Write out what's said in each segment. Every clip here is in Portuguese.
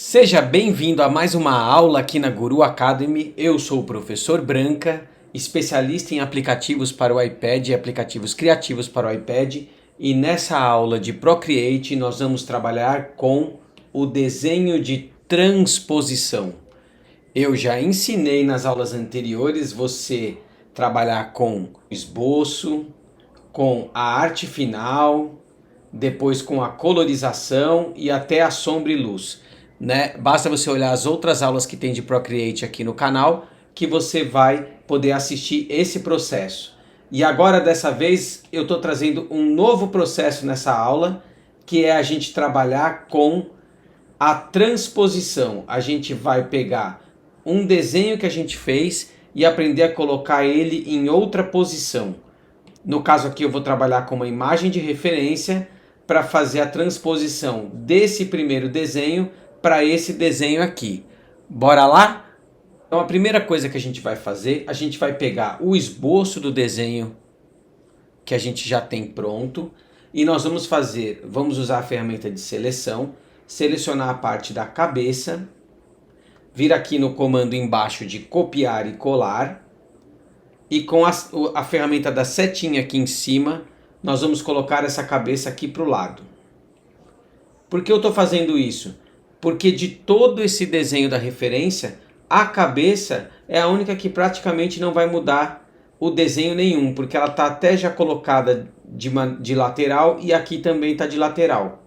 Seja bem-vindo a mais uma aula aqui na Guru Academy. Eu sou o professor Branca, especialista em aplicativos para o iPad e aplicativos criativos para o iPad. E nessa aula de Procreate nós vamos trabalhar com o desenho de transposição. Eu já ensinei nas aulas anteriores você trabalhar com esboço, com a arte final, depois com a colorização e até a sombra e luz, né? Basta você olhar as outras aulas que tem de Procreate aqui no canal que você vai poder assistir esse processo. E agora dessa vez eu estou trazendo um novo processo nessa aula, que é a gente trabalhar com a transposição. A gente vai pegar um desenho que a gente fez e aprender a colocar ele em outra posição. No caso aqui eu vou trabalhar com uma imagem de referência para fazer a transposição desse primeiro desenho para esse desenho aqui. Bora lá? Então a primeira coisa que a gente vai fazer, a gente vai pegar o esboço do desenho que a gente já tem pronto e nós vamos usar a ferramenta de seleção, selecionar a parte da cabeça, vir aqui no comando embaixo de copiar e colar. E com a ferramenta da setinha aqui em cima, nós vamos colocar essa cabeça aqui para o lado. Por que eu estou fazendo isso? Porque de todo esse desenho da referência, a cabeça é a única que praticamente não vai mudar o desenho nenhum, porque ela está até já colocada de lateral e aqui também está de lateral.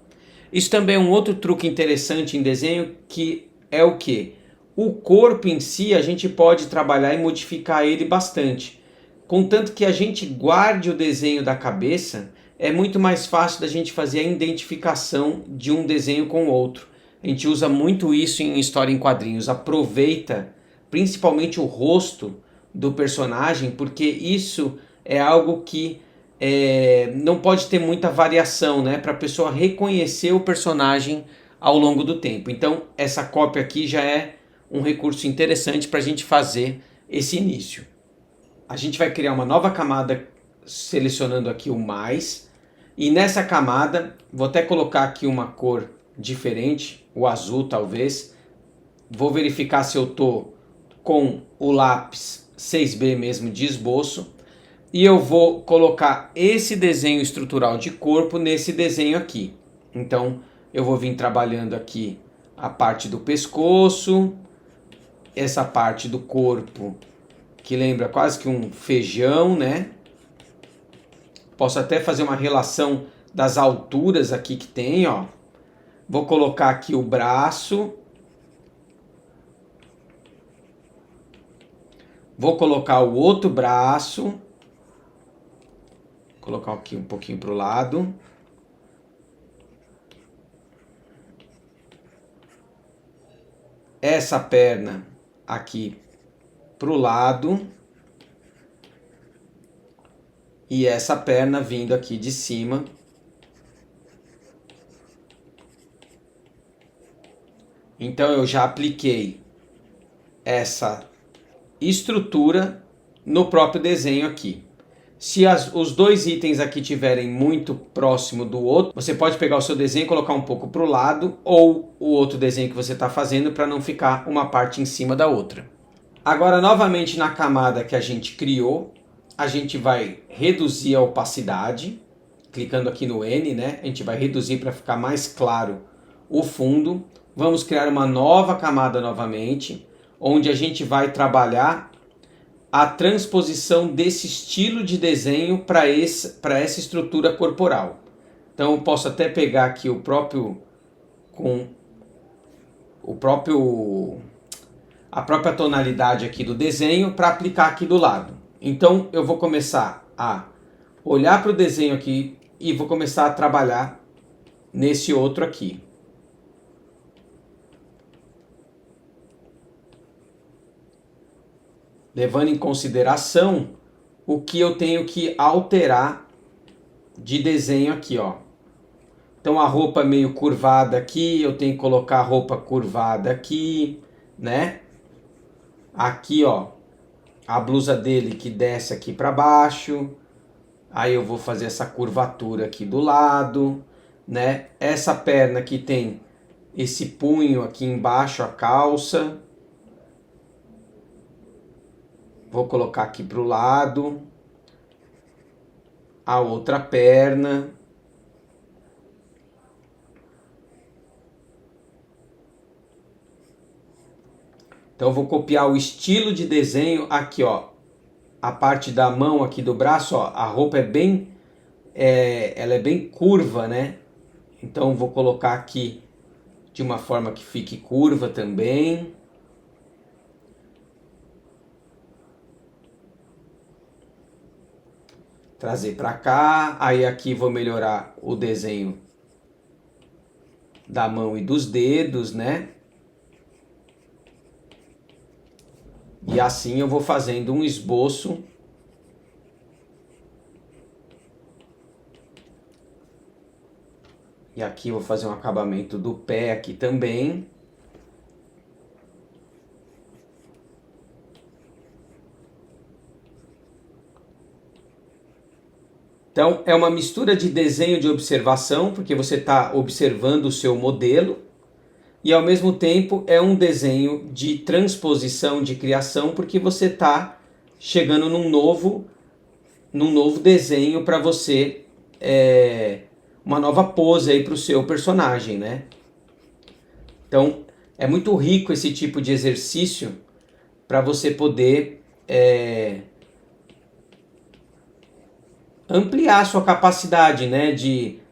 Isso também é um outro truque interessante em desenho, que é o quê? O corpo em si a gente pode trabalhar e modificar ele bastante. Contanto que a gente guarde o desenho da cabeça, é muito mais fácil da gente fazer a identificação de um desenho com o outro. A gente usa muito isso em história em quadrinhos. Aproveita principalmente o rosto do personagem, porque isso é algo que não pode ter muita variação, né? Para a pessoa reconhecer o personagem ao longo do tempo. Então essa cópia aqui já é um recurso interessante para a gente fazer esse início. A gente vai criar uma nova camada selecionando aqui o mais. E nessa camada, vou até colocar aqui uma cor diferente, o azul talvez. Vou verificar se eu estou com o lápis 6B mesmo de esboço. E eu vou colocar esse desenho estrutural de corpo nesse desenho aqui. Então eu vou vir trabalhando aqui a parte do pescoço, essa parte do corpo que lembra quase que um feijão, né? Posso até fazer uma relação das alturas aqui que tem, ó. Vou colocar aqui o braço. Vou colocar o outro braço. Vou colocar aqui um pouquinho para o lado. Essa perna aqui para o lado. E essa perna vindo aqui de cima. Então eu já apliquei essa estrutura no próprio desenho aqui. Se os dois itens aqui estiverem muito próximo do outro, você pode pegar o seu desenho e colocar um pouco para o lado, ou o outro desenho que você está fazendo, para não ficar uma parte em cima da outra. Agora, novamente na camada que a gente criou, a gente vai reduzir a opacidade, clicando aqui no N, né? A gente vai reduzir para ficar mais claro o fundo. Vamos criar uma nova camada novamente, onde a gente vai trabalhar a transposição desse estilo de desenho para essa estrutura corporal. Então eu posso até pegar aqui a própria tonalidade aqui do desenho para aplicar aqui do lado. Então eu vou começar a olhar para o desenho aqui e vou começar a trabalhar nesse outro aqui. Levando em consideração o que eu tenho que alterar de desenho aqui, ó. Então a roupa meio curvada aqui, eu tenho que colocar a roupa curvada aqui, né? Aqui, ó, a blusa dele que desce aqui para baixo. Aí eu vou fazer essa curvatura aqui do lado, né? Essa perna que tem esse punho aqui embaixo, a calça. Vou colocar aqui para o lado. A outra perna. Então eu vou copiar o estilo de desenho aqui, ó. A parte da mão aqui do braço, ó, a roupa é bem, ela é bem curva, né? Então vou colocar aqui de uma forma que fique curva também. Trazer para cá, aí aqui vou melhorar o desenho da mão e dos dedos, né? E assim eu vou fazendo um esboço. E aqui eu vou fazer um acabamento do pé aqui também. Então é uma mistura de desenho de observação, porque você está observando o seu modelo, e ao mesmo tempo é um desenho de transposição, de criação, porque você está chegando num novo desenho para você, uma nova pose aí para o seu personagem, né? Então é muito rico esse tipo de exercício para você poder ampliar a sua capacidade, né?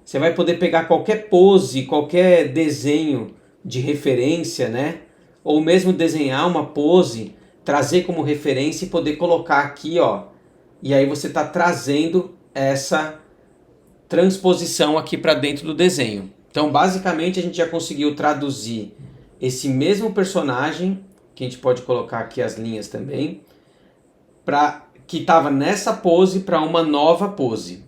Você vai poder pegar qualquer pose, qualquer desenho de referência, né? Ou mesmo desenhar uma pose, trazer como referência e poder colocar aqui, ó. E aí você está trazendo essa transposição aqui para dentro do desenho. Então, basicamente, a gente já conseguiu traduzir esse mesmo personagem, que a gente pode colocar aqui as linhas também, que estava nessa pose para uma nova pose.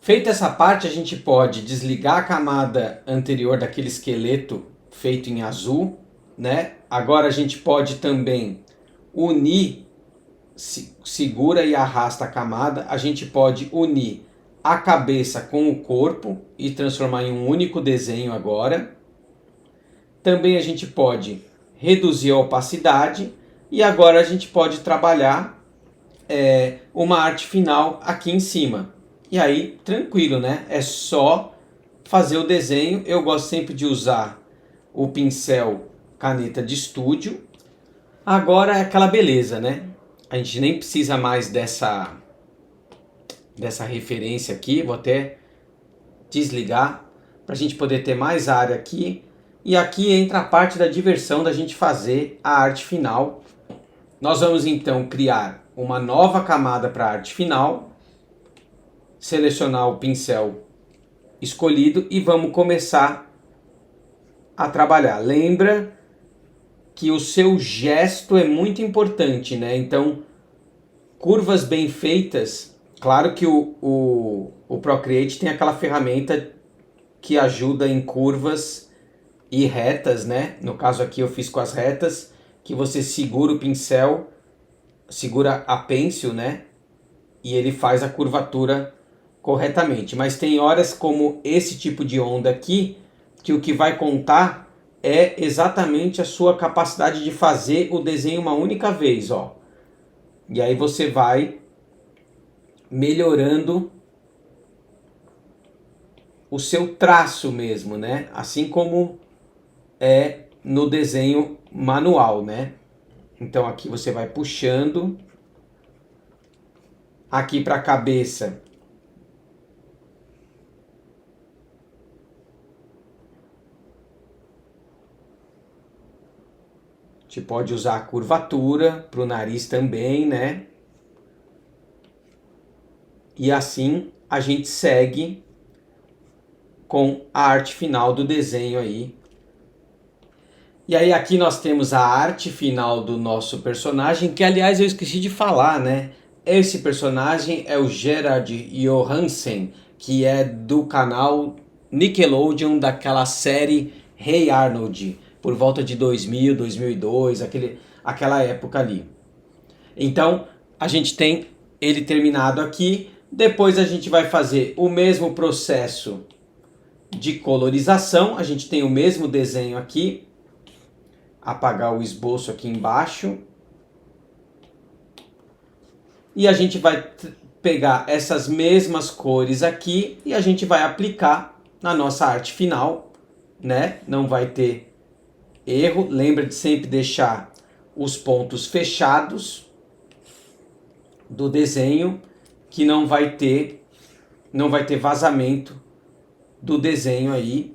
Feita essa parte, a gente pode desligar a camada anterior daquele esqueleto feito em azul, né? Agora a gente pode também unir, segura e arrasta a camada, a gente pode unir a cabeça com o corpo e transformar em um único desenho agora. Também a gente pode reduzir a opacidade e agora a gente pode trabalhar uma arte final aqui em cima. E aí, tranquilo, né? É só fazer o desenho. Eu gosto sempre de usar o pincel caneta de estúdio. Agora é aquela beleza, né? A gente nem precisa mais dessa referência aqui. Vou até desligar para a gente poder ter mais área aqui. E aqui entra a parte da diversão da gente fazer a arte final. Nós vamos então criar uma nova camada para a arte final, selecionar o pincel escolhido e vamos começar a trabalhar. Lembra que o seu gesto é muito importante, né? Então, curvas bem feitas, claro que o Procreate tem aquela ferramenta que ajuda em curvas e retas, né? No caso aqui eu fiz com as retas, que você segura o pincel, segura a pêncil, né? E ele faz a curvatura corretamente. Mas tem horas como esse tipo de onda aqui, que o que vai contar é exatamente a sua capacidade de fazer o desenho uma única vez, ó. E aí você vai melhorando o seu traço mesmo, né? Assim como é no desenho manual, né? Então aqui você vai puxando. Aqui para a cabeça. A gente pode usar a curvatura para o nariz também, né? E assim a gente segue com a arte final do desenho aí. E aí aqui nós temos a arte final do nosso personagem, que aliás eu esqueci de falar, né? Esse personagem é o Gerard Johansen, que é do canal Nickelodeon, daquela série Hey Arnold, por volta de 2000, 2002, aquela época ali. Então a gente tem ele terminado aqui, depois a gente vai fazer o mesmo processo de colorização. A gente tem o mesmo desenho aqui. Apagar o esboço aqui embaixo. E a gente vai pegar essas mesmas cores aqui e a gente vai aplicar na nossa arte final, né? Não vai ter erro. Lembra de sempre deixar os pontos fechados do desenho, que não vai ter vazamento do desenho aí.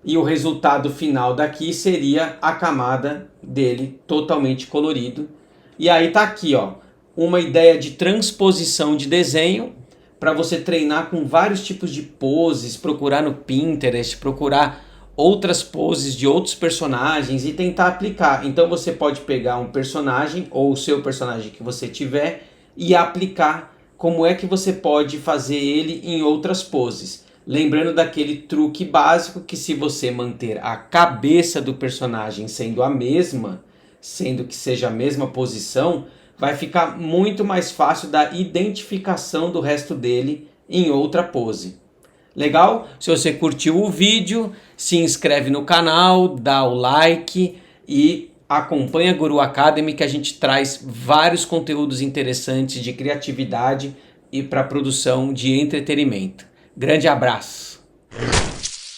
E o resultado final daqui seria a camada dele totalmente colorido. E aí tá aqui, ó, uma ideia de transposição de desenho para você treinar com vários tipos de poses, procurar no Pinterest, procurar outras poses de outros personagens e tentar aplicar. Então você pode pegar um personagem ou o seu personagem que você tiver e aplicar como é que você pode fazer ele em outras poses. Lembrando daquele truque básico que se você manter a cabeça do personagem sendo a mesma, sendo que seja a mesma posição, vai ficar muito mais fácil da identificação do resto dele em outra pose. Legal? Se você curtiu o vídeo, se inscreve no canal, dá o like e acompanha a Guru Academy, que a gente traz vários conteúdos interessantes de criatividade e para produção de entretenimento. Grande abraço!